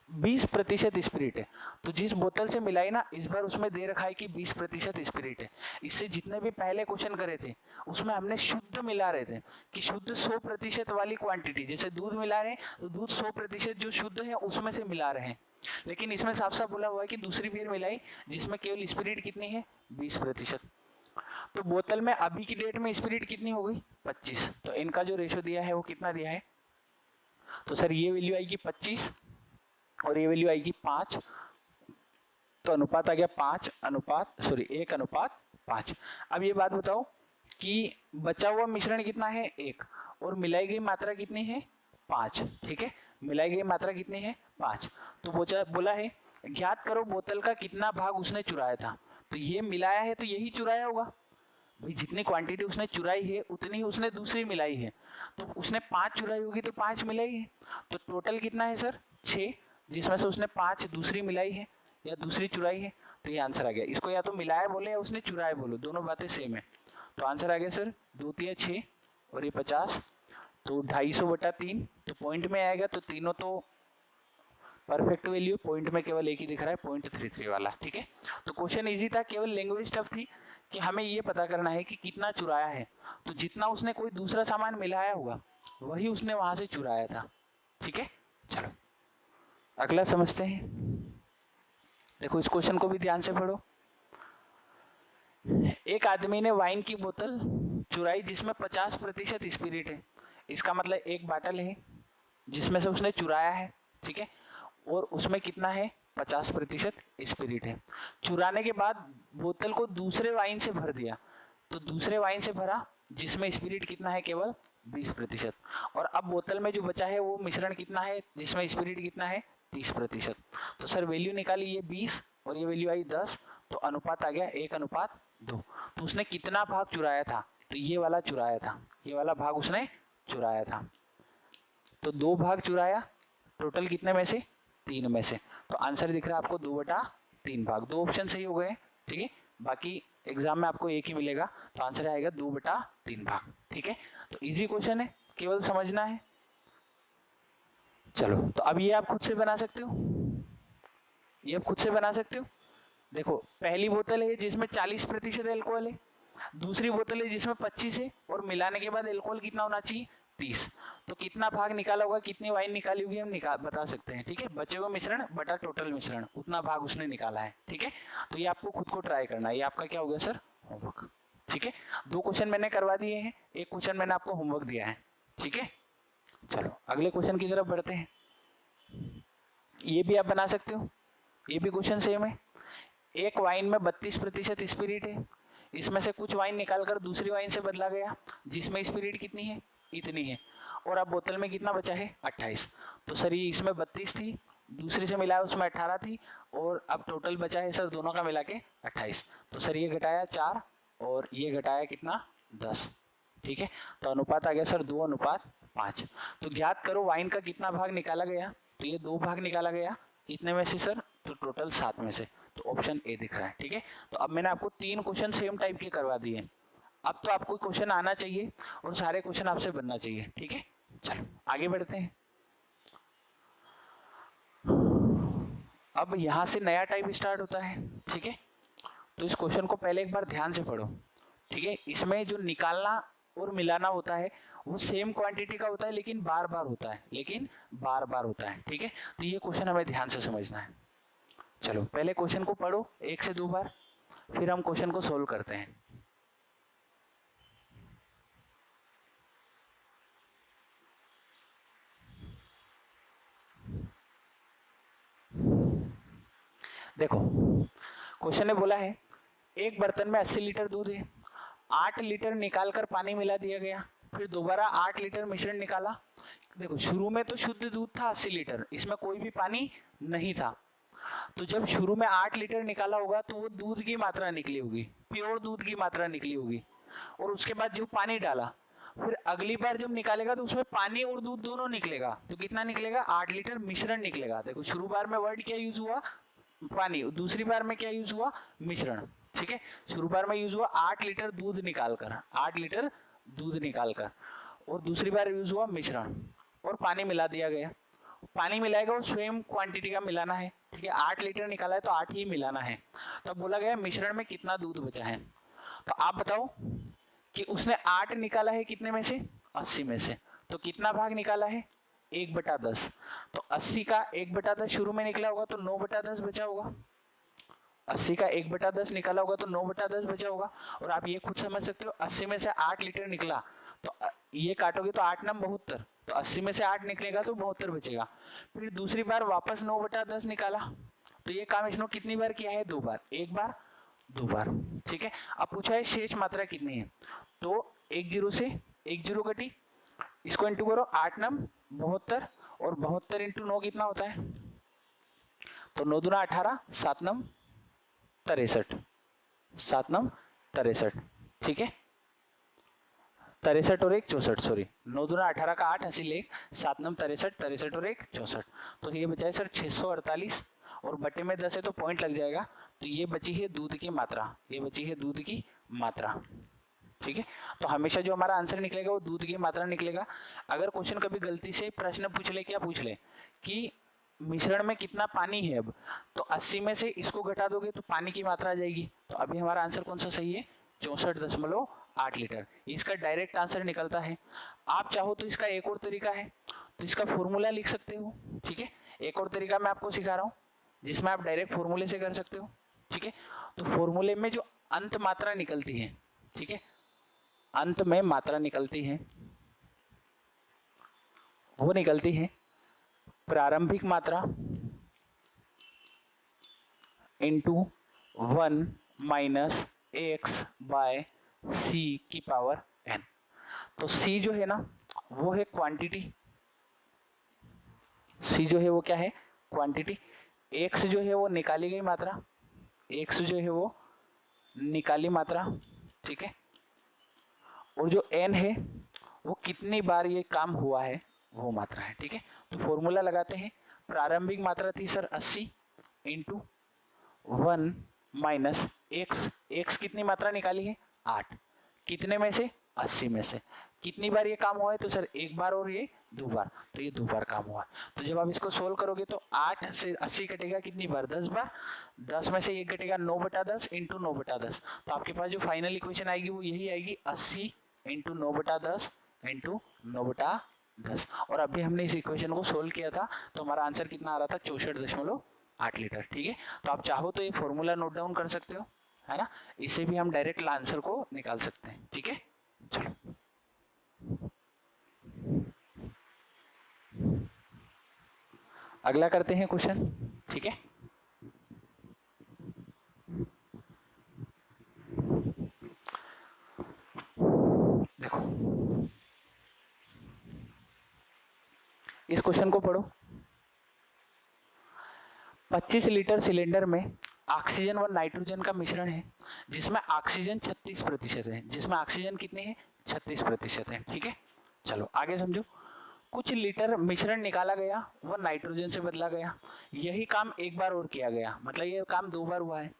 20% स्पिरिट है। तो जिस बोतल से मिलाई ना, इस बार उसमें दे रखा है कि 20% स्पिरिट है। इससे जितने भी पहले क्वेश्चन करे थे उसमें हमने शुद्ध मिला रहे थे कि शुद्ध 100% वाली क्वांटिटी, जैसे दूध मिला रहे हैं तो दूध 100% जो शुद्ध है उसमें से मिला रहे हैं। लेकिन इसमें साफ साफ बोला हुआ है कि दूसरी बियर मिलाई जिसमें केवल स्पिरिट कितनी है 20%। तो बोतल में अभी की डेट में स्पिरिट कितनी हो गई 25, तो इनका जो रेशो दिया है वो कितना दिया है, तो सर ये वैल्यू आएगी 25 और ये वैल्यू आएगी 5, तो अनुपात आ गया 1:5। अब ये बात बताओ कि बचा हुआ मिश्रण कितना है 1 और मिलाई गई मात्रा कितनी है 5, ठीक है। मिलाई गई मात्रा कितनी है 5। तो बोला है ज्ञात करो बोतल का कितना भाग उसने चुराया था। तो ये मिलाया है तो यही चुराया होगा भाई, जितनी क्वांटिटी उसने चुराई है उतनी ही उसने दूसरी मिलाई है। तो उसने 5 चुराई होगी तो 5 मिलाई है, तो टोटल कितना है सर 6। जिसमें से उसने 5 दूसरी मिलाई है या दूसरी चुराई है, तो ये आंसर आ गया। इसको या तो मिलाया बोले या उसने चुराया बोलो, दोनों बातें सेम है। तो आंसर आ गया सर 2 × 6 और ये 50, तो 250/3, तो पॉइंट में आएगा, तो तीनों तो परफेक्ट वैल्यू, पॉइंट में केवल एक ही दिख रहा है 0.33 वाला। ठीक है, तो क्वेश्चन इजी था, केवल लैंग्वेज टफ थी कि हमें ये पता करना है कि कितना चुराया है। तो जितना उसने कोई दूसरा सामान मिलाया होगा वही उसने वहां से चुराया था। ठीक है, चलो अगला समझते हैं। देखो इस क्वेश्चन को भी ध्यान से पढ़ो। एक आदमी ने वाइन की बोतल चुराई जिसमें 50% स्पिरिट है। इसका मतलब एक बाटल है जिसमें से उसने चुराया है, ठीक है, और उसमें कितना है 50% स्पिरिट है। चुराने के बाद बोतल को दूसरे वाइन से भर दिया, तो दूसरे वाइन से भरा जिसमें स्पिरिट कितना है केवल 20%, और अब बोतल में जो बचा है वो मिश्रण कितना है जिसमें स्पिरिट कितना है 30%। तो सर वैल्यू निकाली, ये 20 और ये वैल्यू आई 10, तो अनुपात आ गया 1:2। तो उसने कितना भाग चुराया था, तो ये वाला चुराया था, ये वाला भाग उसने चुराया था। तो 2 भाग चुराया, टोटल कितने में से 3 में से, तो आंसर दिख रहा है आपको 2/3 भाग। 2 ऑप्शन सही हो गए, ठीक है, बाकी एग्जाम में आपको एक ही मिलेगा, तो आंसर आएगा 2/3 भाग। ठीक है, तो इजी क्वेश्चन है, केवल समझना है। चलो तो अब ये आप खुद से बना सकते हो, ये आप खुद से बना सकते हो। देखो पहली बोतल है जिसमें 40% एल्कोहल है, दूसरी बोतल है जिसमें 25 है, और मिलाने के बाद एल्कोहल कितना होना चाहिए 30। तो कितना भाग निकाला होगा, कितनी वाइन निकाली होगी हम बता सकते हैं। ठीक है, बचे हुए मिश्रण बटा टोटल मिश्रण, उतना भाग उसने निकाला है। ठीक है, तो ये आपको खुद को ट्राई करना है, ये आपका क्या हो गया सर होमवर्क। ठीक है, 2 क्वेश्चन मैंने करवा दिए हैं, 1 क्वेश्चन मैंने आपको होमवर्क दिया है। ठीक है, चलो अगले क्वेश्चन की तरफ बढ़ते हैं। ये भी आप बना सकते हो, ये भी क्वेश्चन सेम है। एक वाइन में 32% स्पिरिट है, इसमें से कुछ वाइन निकालकर दूसरी वाइन से बदला गया जिसमें स्पिरिट कितनी है इतनी है, और अब बोतल में कितना बचा है 28। तो सर ये इसमें 32 थी, दूसरी से मिलाया उसमें 18 थी, और अब टोटल बचा है सर दोनों का मिला के 28। तो सर ये घटाया 4 और ये घटाया कितना 10। ठीक है, तो अनुपात आ गया सर 2:5। तो ज्ञात करो वाइन का कितना भाग निकाला गया, तो ये 2 भाग निकाला गया, कितने में से सर, तो टोटल 7 में से, तो ऑप्शन ए दिख रहा है। ठीक है, तो अब मैंने आपको 3 क्वेश्चन सेम टाइप के करवा दिए, अब तो आपको क्वेश्चन आना चाहिए और सारे क्वेश्चन आपसे बनना चाहिए। ठीक है, चलो आगे बढ़ते हैं। अब यहाँ से नया टाइप स्टार्ट होता है। ठीक है, तो इस क्वेश्चन को पहले एक बार ध्यान से पढ़ो। ठीक है, इसमें जो निकालना और मिलाना होता है वो सेम क्वांटिटी का होता है, लेकिन बार बार होता है, लेकिन बार बार होता है। ठीक है, तो ये क्वेश्चन हमें ध्यान से समझना है। चलो पहले क्वेश्चन को पढ़ो 1 से 2 बार, फिर हम क्वेश्चन को सोल्व करते हैं। देखो क्वेश्चन ने बोला है एक बर्तन में 80 लीटर दूध है, 8 लीटर निकालकर पानी मिला दिया गया, फिर दोबारा 8 लीटर मिश्रण निकाला। देखो शुरू में तो शुद्ध दूध था 80 लीटर, इसमें कोई भी पानी नहीं था, तो जब शुरू में 8 लीटर निकाला होगा तो वो दूध की मात्रा निकली होगी, प्योर दूध की मात्रा निकली होगी, और उसके बाद जब पानी डाला, फिर अगली बार जब निकालेगा तो उसमें पानी और दूध दोनों निकलेगा, तो कितना निकलेगा 8 लीटर मिश्रण निकलेगा। देखो शुरू बार में वर्ड क्या यूज हुआ पानी, दूसरी बार में क्या यूज हुआ मिश्रण। ठीक है, शुरू बार में यूज हुआ 8 लीटर दूध निकालकर, 8 लीटर दूध निकालकर, और दूसरी बार यूज हुआ मिश्रण और पानी मिला दिया गया। पानी मिलाएगा और स्वयं क्वांटिटी का मिलाना है। ठीक है, 8 लीटर निकाला है तो 8 ही मिलाना है। तो अब बोला गया मिश्रण में कितना दूध बचा है, तो आप बताओ कि उसने 8 निकाला है कितने में से 80 में से, तो कितना भाग निकाला है 1/10। तो 80 का 1/10 शुरू में निकला होगा तो 9/10 बचा होगा, 80 का 1/10 निकाला होगा तो 9/10 बचा होगा। और आप ये खुद समझ सकते हो 80 में से 8 लीटर निकला, तो ये काटोगे तो 8 9 72, तो 80 में से 8 निकलेगा तो 72 बचेगा। फिर दूसरी बार वापस 9/10 निकाला, तो ये काम इसने कितनी बार किया है 2 बार, 1 बार 2 बार। ठीक है, अब पूछा है शेष मात्रा कितनी है, तो 1 0 से 1 0 कटी, इसको इंटू करो 8 9 72, और 72 इंटू 9 कितना होता है, तो 9 दूना 18, 7 9 63, 7 9 63। ठीक है, 63 और 1 64, सॉरी 9 दूना 18 का 8 हासिल 1, 7 नम 63, 63 और 1 64, तो ये बचा है सर 648 और बटे में 10 है तो पॉइंट लग जाएगा। तो ये बची है दूध की मात्रा, ये बची है दूध की मात्रा। ठीक है, तो हमेशा जो हमारा आंसर निकलेगा वो दूध की मात्रा निकलेगा। अगर क्वेश्चन कभी गलती से प्रश्न पूछ ले, क्या पूछ ले कि मिश्रण में कितना पानी है, अब तो 80 में से इसको घटा दोगे तो पानी की मात्रा आ जाएगी। तो अभी हमारा आंसर कौन सा सही है, 64.8 लीटर, इसका डायरेक्ट आंसर निकलता है। आप चाहो तो इसका एक और तरीका है, तो इसका फॉर्मूला लिख सकते हो। ठीक है, एक और तरीका मैं आपको सिखा रहा हूँ जिसमें आप डायरेक्ट फॉर्मूले से कर सकते हो। ठीक है, तो फॉर्मूले में जो अंत मात्रा निकलती है, ठीक है, अंत में मात्रा निकलती है वो निकलती है प्रारंभिक मात्रा इंटू 1 माइनस एक्स बाय सी की पावर n। तो c जो है ना वो है क्वांटिटी, c जो है वो क्या है, क्वांटिटी। x जो है वो निकाली गई मात्रा, x जो है वो निकाली मात्रा। ठीक है, और जो n है वो कितनी बार ये काम हुआ है वो मात्रा है। ठीक है, तो फॉर्मूला लगाते हैं। प्रारंभिक मात्रा थी सर 80 इंटू 1 माइनस x कितनी मात्रा निकाली है 8, कितने में से 80 में से। कितनी बार ये काम हुआ है, तो सर एक बार और ये 2 बार, तो ये 2 बार काम हुआ है। तो जब आप इसको सोल्व करोगे तो 8 से 80 कटेगा कितनी बार, 10 बार। 10 में से ये कटेगा 9/10 इंटू 9/10, तो आपके पास जो फाइनल इक्वेशन आएगी वो यही आएगी 80 इंटू 9/10 इंटू 9/10। और अभी हमने इस इक्वेशन को सोल्व किया था तो हमारा आंसर कितना आ रहा था, 64.8 लीटर। ठीक है, तो आप चाहो तो ये फॉर्मूला नोट डाउन कर सकते हो, है ना, इससे भी हम डायरेक्ट आंसर को निकाल सकते हैं। ठीक है, चलो अगला करते हैं क्वेश्चन। ठीक है, देखो इस क्वेश्चन को पढ़ो। 25 लीटर सिलेंडर में ऑक्सीजन व नाइट्रोजन का मिश्रण है जिसमें ऑक्सीजन 36% है, जिसमें ऑक्सीजन कितनी है 36% है। ठीक है, चलो आगे समझो। कुछ लीटर मिश्रण निकाला गया वह नाइट्रोजन से बदला गया, यही काम एक बार और किया गया, मतलब ये काम 2 बार हुआ है।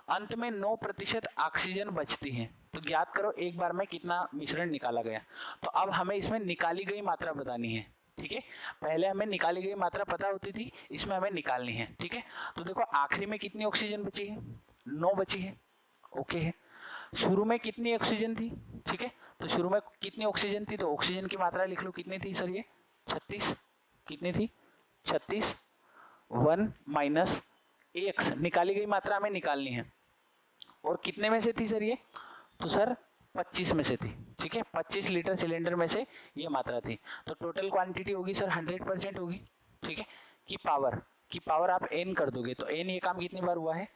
अंत में 9% ऑक्सीजन बचती है, तो ज्ञात करो एक बार में कितना मिश्रण निकाला गया। तो अब हमें इसमें निकाली गई मात्रा बतानी है। ठीक है, पहले हमें निकाली गई मात्रा पता होती थी, इसमें हमें निकालनी है। ठीक है, तो देखो आखिरी में कितनी ऑक्सीजन बची है, 9 बची है। ओके है, शुरू में कितनी ऑक्सीजन थी, ठीक है, तो शुरू में कितनी ऑक्सीजन थी, तो ऑक्सीजन की मात्रा लिख लो, कितनी थी सर, ये 36, कितनी थी 36, 1 माइनस एक्स निकाली गई मात्रा हमें निकालनी है, और कितने में से थी सर ये, तो सर 25 में से थी। ठीक है, 25 लीटर सिलेंडर में से ये मात्रा थी, तो टोटल क्वांटिटी होगी सर 100% होगी। ठीक है, की पावर आप n कर दोगे तो n ये काम कितनी बार हुआ है,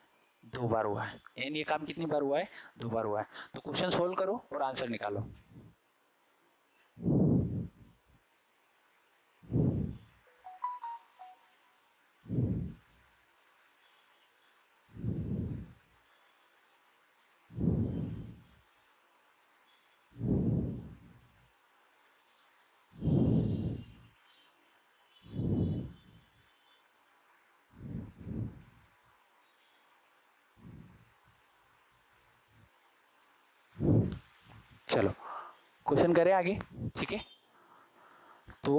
2 बार हुआ है। n ये काम कितनी बार हुआ है, 2 बार हुआ है। तो क्वेश्चन सोल्व करो और आंसर निकालो। चलो क्वेश्चन करें आगे। ठीक है, तो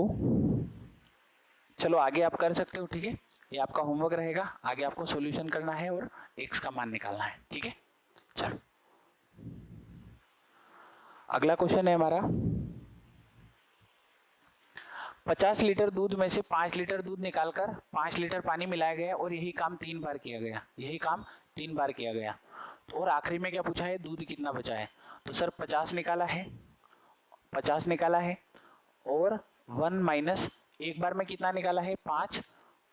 चलो आगे आप कर सकते हो। ठीक है, ये आपका होमवर्क रहेगा, आगे आपको सॉल्यूशन करना है और x का मान निकालना है। ठीक है, चलो अगला क्वेश्चन है हमारा, 50 लीटर दूध में से 5 लीटर दूध निकालकर 5 लीटर पानी मिलाया गया और यही काम 3 बार किया गया, यही काम 3 बार किया गया। और आखिरी में क्या पूछा है, दूध कितना बचा है, तो सर 50 निकाला है, 50 निकाला है, और 1 माइनस एक बार में कितना निकाला है 5,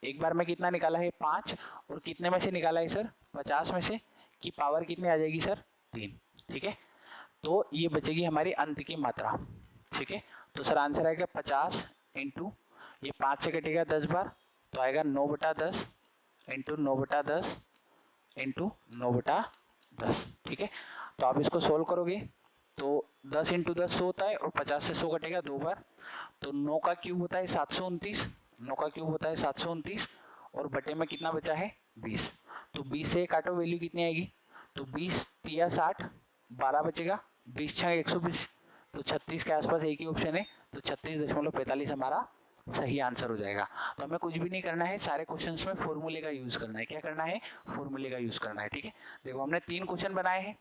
एक बार में कितना निकाला है 5, और कितने में से निकाला है सर 50 में से, की पावर कितनी आ जाएगी सर 3। ठीक है, तो ये बचेगी हमारी अंत की मात्रा। ठीक है, तो सर आंसर आएगा 50 इंटू ये 5 से कटेगा 10 बार, तो आएगा 9/10 इंटू 9/10 इंटू 9/10। ठीक है, तो आप इसको सोल्व करोगे तो 10 इंटू 10 100 होता है और 50 से 100 कटेगा 2 बार, तो 9 का क्यूब होता है 729, 9 का क्यूब होता है 729 और बटे में कितना बचा है 20। तो 20 से काटो, वैल्यू कितनी आएगी, तो 20 तिया 60, 12 बचेगा, 20 छः 120, तो 36 के आसपास एक ही ऑप्शन है, तो 36.45 हमारा सही आंसर हो जाएगा। तो हमें कुछ भी नहीं करना है, सारे क्वेश्चंस में फॉर्मूले का यूज करना है। क्या करना है, फॉर्मूले का यूज करना है। ठीक है, देखो हमने 3 क्वेश्चन बनाए हैं।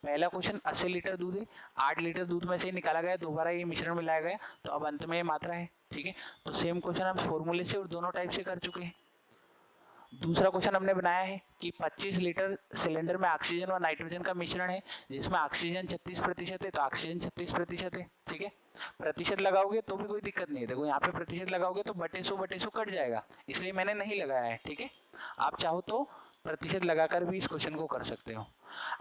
पहला क्वेश्चन 80 लीटर दूध है, 8 लीटर दूध में से निकाला गया, दोबारा ये मिश्रण मिलाया गया, तो अब अंत में ये मात्रा है। ठीक है, तो सेम क्वेश्चन हम फॉर्मूले से और दोनों टाइप से कर चुके हैं। दूसरा क्वेश्चन हमने बनाया है कि 25 लीटर सिलेंडर में ऑक्सीजन और नाइट्रोजन का मिश्रण है, जिसमें ऑक्सीजन 36% है, तो ऑक्सीजन 36% है। ठीक है, प्रतिशत लगाओगे तो भी कोई दिक्कत नहीं है। देखो यहाँ पे प्रतिशत लगाओगे तो बटे 100 कट जाएगा, इसलिए मैंने नहीं लगाया है। ठीक है, आप चाहो तो प्रतिशत लगाकर भी इस क्वेश्चन को कर सकते हो।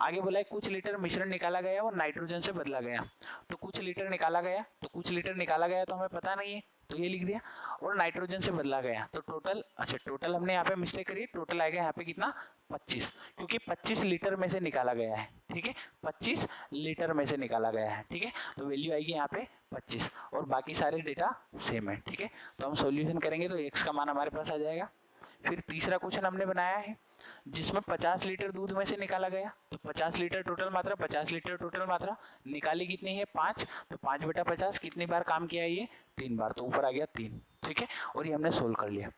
आगे बोला है कुछ लीटर मिश्रण निकाला गया और नाइट्रोजन से बदला गया। तो कुछ लीटर निकाला गया, तो कुछ लीटर निकाला गया तो हमें पता नहीं है, तो ये लिख दिया, और नाइट्रोजन से बदला गया तो टोटल, अच्छा टोटल हमने यहाँ पे मिस्टेक करी, टोटल आएगा यहाँ पे कितना 25, क्योंकि 25 लीटर में से निकाला गया है। ठीक है, 25 लीटर में से निकाला गया है। ठीक है, तो वैल्यू आएगी यहाँ पे 25 और बाकी सारे डेटा सेम है। ठीक है, तो हम सॉल्यूशन करेंगे तो x का मान हमारे पास आ जाएगा। फिर तीसरा क्वेश्चन हमने बनाया है जिसमें 50 लीटर दूध में से निकाला गया, तो 50 लीटर टोटल मात्रा, 50 लीटर टोटल मात्रा निकाली कितनी है 5, तो 5/50 कितनी बार काम किया है ये 3 बार, तो ऊपर आ गया 3। ठीक है, और ये हमने सोल्व कर लिया।